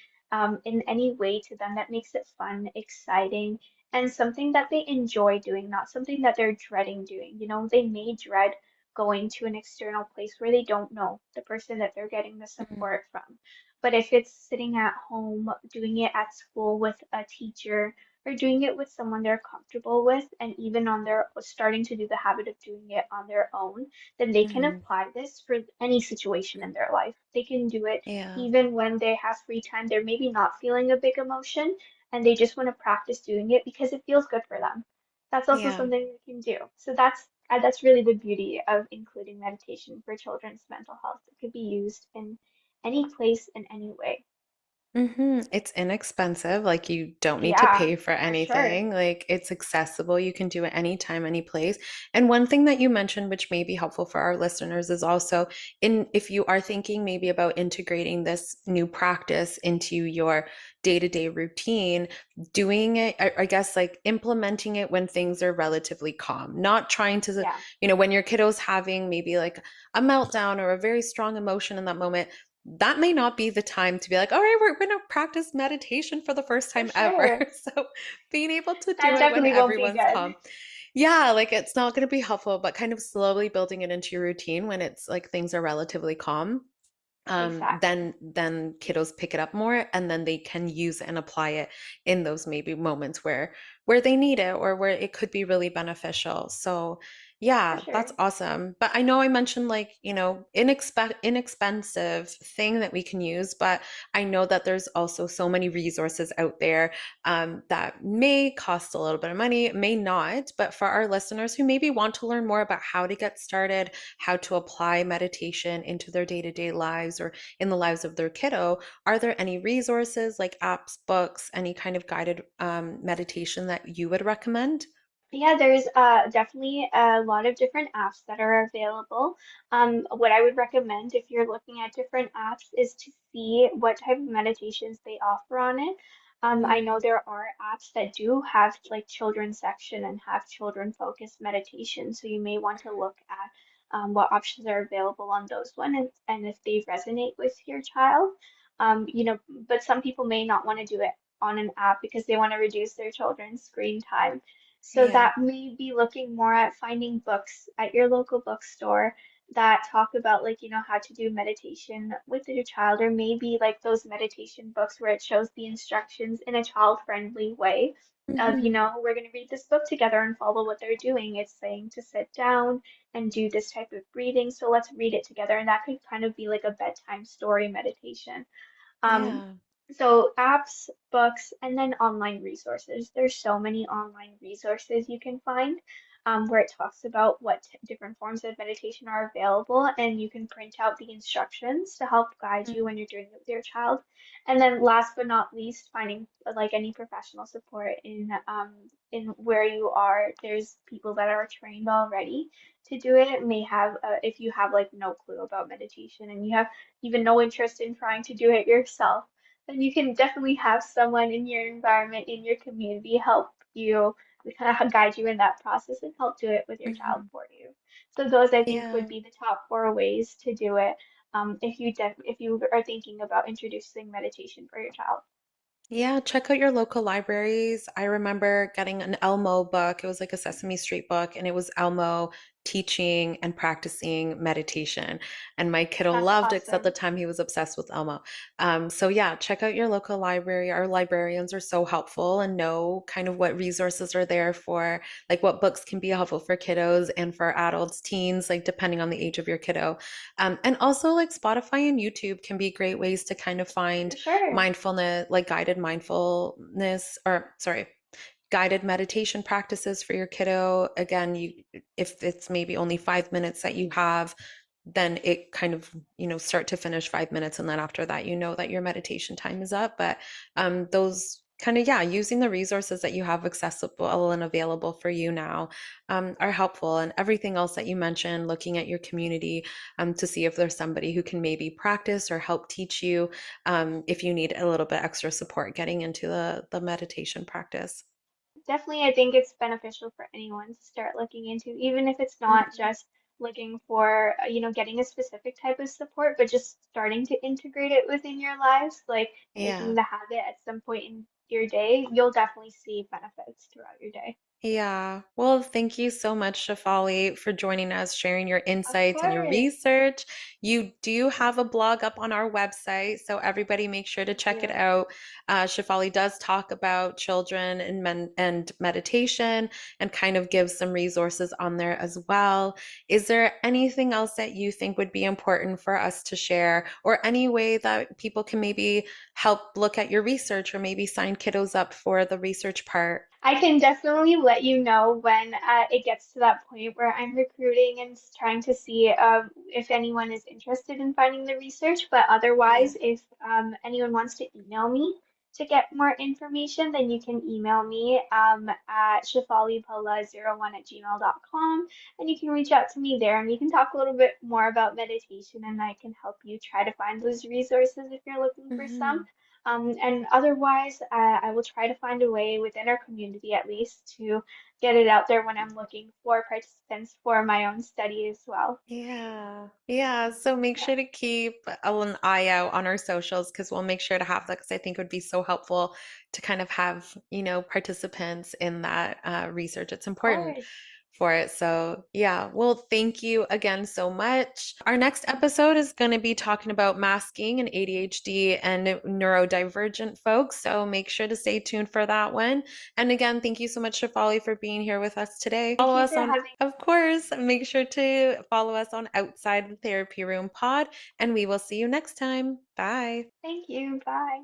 in any way to them that makes it fun, exciting, and something that they enjoy doing, not something that they're dreading doing. They may dread going to an external place where they don't know the person that they're getting the mm, support from. But if it's sitting at home, doing it at school with a teacher, or doing it with someone they're comfortable with, and even on their starting to do the habit of doing it on their own, then they can mm, apply this for any situation in their life. They can do it yeah. even when they have free time. They're maybe not feeling a big emotion, and they just want to practice doing it because it feels good for them. That's also Yeah. something they can do. So that's really the beauty of including meditation for children's mental health. It could be used in any place in any way. It's inexpensive. Like you don't need to Yeah, pay for for sure. anything. Like it's accessible. You can do it anytime, any place. And one thing that you mentioned, which may be helpful for our listeners, is also in if you are thinking maybe about integrating this new practice into your day-to-day routine, doing it, I guess like implementing it when things are relatively calm, not trying to, Yeah, when your kiddo's having maybe like a meltdown or a very strong emotion in that moment, that may not be the time to be like, all right, we're going to practice meditation for the first for time ever. sure. So being able to do That it when definitely won't be everyone's good. calm. Yeah, like it's not going to be helpful, but kind of slowly building it into your routine when it's like things are relatively calm, Exactly. then kiddos pick it up more, and then they can use it and apply it in those maybe moments where they need it or where it could be really beneficial. So For yeah, that's sure. awesome. But I know I mentioned like, inexpensive thing that we can use, but I know that there's also so many resources out there that may cost a little bit of money, may not. But for our listeners who maybe want to learn more about how to get started, how to apply meditation into their day-to-day lives or in the lives of their kiddo, are there any resources like apps, books, any kind of guided meditation that you would recommend? Yeah, there's definitely a lot of different apps that are available. What I would recommend if you're looking at different apps is to see what type of meditations they offer on it. I Mm, know there are apps that do have like children's section and have children focused meditation, so you may want to look at what options are available on those one and if they resonate with your child. But some people may not want to do it on an app because they want to reduce their children's screen time. So yeah. that may be looking more at finding books at your local bookstore that talk about like, how to do meditation with your child, or maybe like those meditation books where it shows the instructions in a child-friendly way of, Hmm. we're going to read this book together and follow what they're doing. It's saying to sit down and do this type of breathing. So let's read it together. And that could kind of be like a bedtime story meditation. Um, Yeah. so apps, books, and then online resources. There's so many online resources you can find where it talks about what different forms of meditation are available, and you can print out the instructions to help guide you when you're doing it with your child. And then last but not least, finding like any professional support in where you are. There's people that are trained already to do it. May have if you have like no clue about meditation and you have even no interest in trying to do it yourself, then you can definitely have someone in your environment, in your community, help you kind of guide you in that process and help do it with your child Hmm. for you. So those I think would Yeah. be the top four ways to do it if you are thinking about introducing meditation for your child. Yeah, check out your local libraries. I remember getting an Elmo book. It was like a Sesame Street book, and it was Elmo teaching and practicing meditation. And my kiddo That's loved it because at the awesome. time he was obsessed with Elmo. So yeah, check out your local library. Our librarians are so helpful and know kind of what resources are there for, like what books can be helpful for kiddos and for adults, teens, like depending on the age of your kiddo. And also like Spotify and YouTube can be great ways to kind of For find sure. mindfulness, like guided mindfulness, or sorry, guided meditation practices for your kiddo. Again, if it's maybe only 5 minutes that you have, then it kind of, start to finish 5 minutes. And then after that, you know that your meditation time is up. But those kind of, yeah, using the resources that you have accessible and available for you now are helpful. And everything else that you mentioned, looking at your community to see if there's somebody who can maybe practice or help teach you if you need a little bit extra support getting into the meditation practice. Definitely, I think it's beneficial for anyone to start looking into, even if it's not Mhm. just looking for, getting a specific type of support, but just starting to integrate it within your lives, like making Yeah. the habit at some point in your day, you'll definitely see benefits throughout your day. Yeah. Well, thank you so much, Shefali, for joining us, sharing your Of insights and your course. research. You do have a blog up on our website, so everybody make sure to Thank check it you. out. Shefali does talk about children and men and meditation and kind of gives some resources on there as well. Is there anything else that you think would be important for us to share, or any way that people can maybe help look at your research or maybe sign kiddos up for the research part? I can definitely let you know when it gets to that point where I'm recruiting and trying to see if anyone is interested in finding the research. But Yeah. otherwise, if anyone wants to email me to get more information, then you can email me at shefalibhalla01@gmail.com, and you can reach out to me there and we can talk a little bit more about meditation and I can help you try to find those resources if you're looking for some. Mhm. And otherwise, I will try to find a way within our community at least to get it out there when I'm looking for participants for my own study as well. Yeah. Yeah. So make Yeah, sure to keep an eye out on our socials because we'll make sure to have that because I think it would be so helpful to kind of have, participants in that research. It's of important course. for it. So, yeah. Well, thank you again so much. Our next episode is going to be talking about masking and ADHD and neurodivergent folks. So make sure to stay tuned for that one. And again, thank you so much, Shefali, for being here with us today. Thank Follow you us for on, having. of course, make sure to follow us on Outside the Therapy Room Pod, and we will see you next time. Bye. Thank you. Bye.